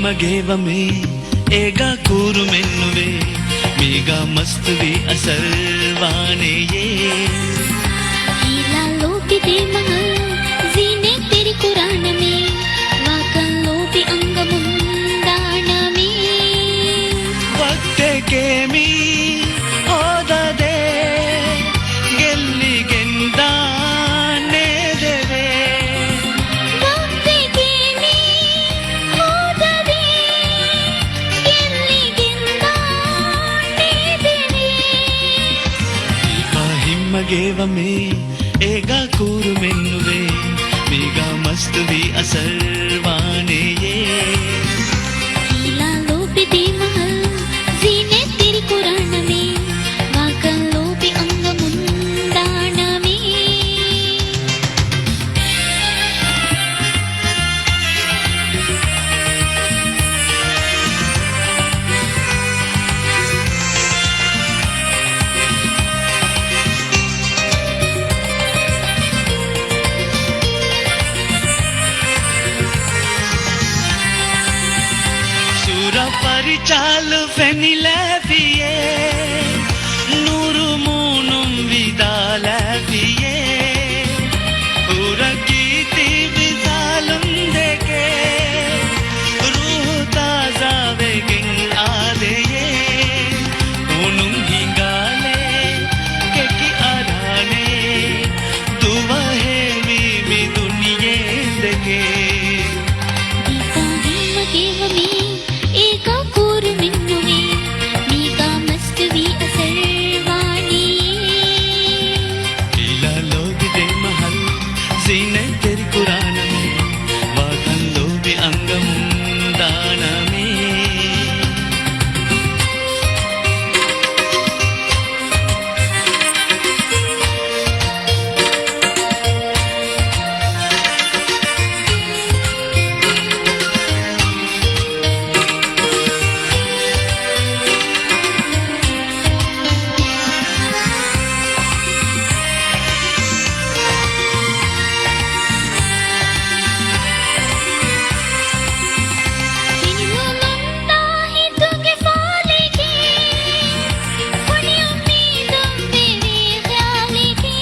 ಹಿಮ್ಮಗೇವಮೆ ಏಗ ಕೂರು ಮೆನ್ನುವೆ ಮೀಗ ಮಸ್ತುವಿ ಅಸರ್ವಾನೆಯೇ हीला लोभी दे महल जीने तेरी कुरान में वाकन लोभी अंग मुंदान में वक्ते के मी ओददे ಗೆಲ್ಲಿಗೆಂದಾನೆ ದೇವೆ वक्ते के मी ओददे ಗೆಲ್ಲಿಗೆಂದಾನೆ देवे ಹಿಮ್ಮಗೇವಮೆ ಏಗ ಕೂರು ಮೆನ್ನುವೆ ಮೀಗ ಮಸ್ತುವಿ ಅಸರ್ವಾನೆಯೇ हीला लोभी दे महल जीने तेरी कुरान में वाकन लोभी अंग मुंदान में സുരപരിചാൽ ഫെനിലഫിയേ നൂറു മൂന്നും വിദാലഫിയേ ഉറകീതി വിസാലും ദേക്കെ റൂഹ് താസാവെഗിൻ ആദയേ ഉനും ഹിംഗാലേ കെക്കി ആരാനെ തുവഹേ മീ ദുനിയേ ദേക്കെ दीपा हिमगेवमे एका कूर मिन्नुवे मीगा मस्तवी असरवानिये लीला लोग दे महल जीने तेरी कुरान में वाकन लोभी अंगम दान में निन्नु नन्ना हितुगे फालिगे कोनी उम्मीदं मेरे ख्यालिगे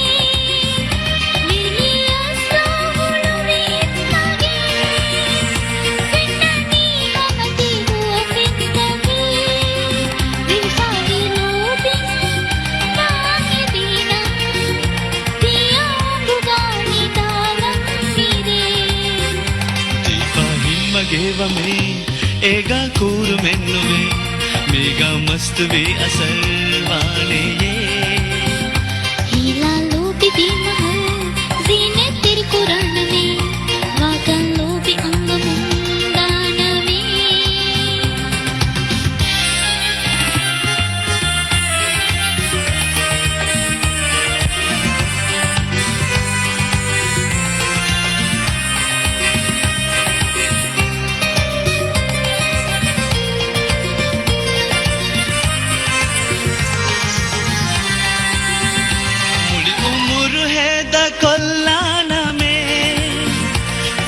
निर्मी अस्ताहुलुवे इत्तागे फिन्ननी हमती हुआ फिन्तगे विशाली लोभी नाहि दीना दिया बुगानी दालम फिरे ದೀಪ ಹಿಮ್ಮಗೇವಮೆ ಏಗ ಕೂರು ಮೆನ್ನುವೆ ಮೀಗ ಮಸ್ತುವಿ ಅಸರ್ವಾನೆಯೇ हीला लोभी दे महल जीने तेरी कुरान में वाकन लोभी अंग मुंदान में मुड़ी उम्र है द कोल्लान में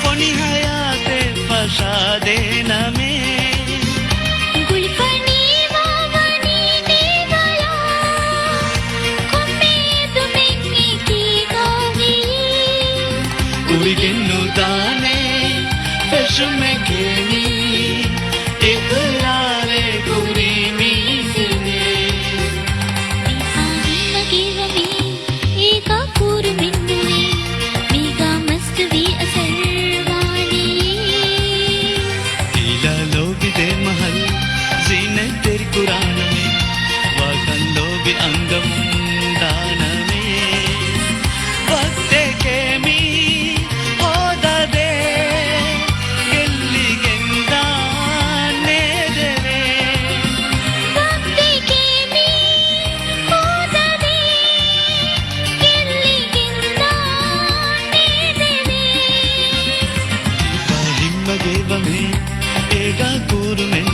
फोनी हयाते फसादे न में गुलफनी वावनी देवया कुम्मेद मेंगी की गावी उड़िಗೆನ್ನು दाने पेशुमे केनी इकरारे गुरी मीसने दीपा हिमगेवमे एका कूर मिन्नुवे मीगा मस्तवी असरवानिये लीला लोग दे महल जीने तेरी कुरान में वाकन लोभी अंगम दान में वक्ते के मी ओददे ಗೆಲ್ಲಿಗೆಂದಾನೆ ದೇವೆ भक्ति के मी ओददे ಗೆಲ್ಲಿಗೆಂದಾನೆ देवे ದೀಪ ಹಿಮ್ಮಗೇವಮೆ ಏಗ ಕೂರು ಮೆನ್ನುವೆ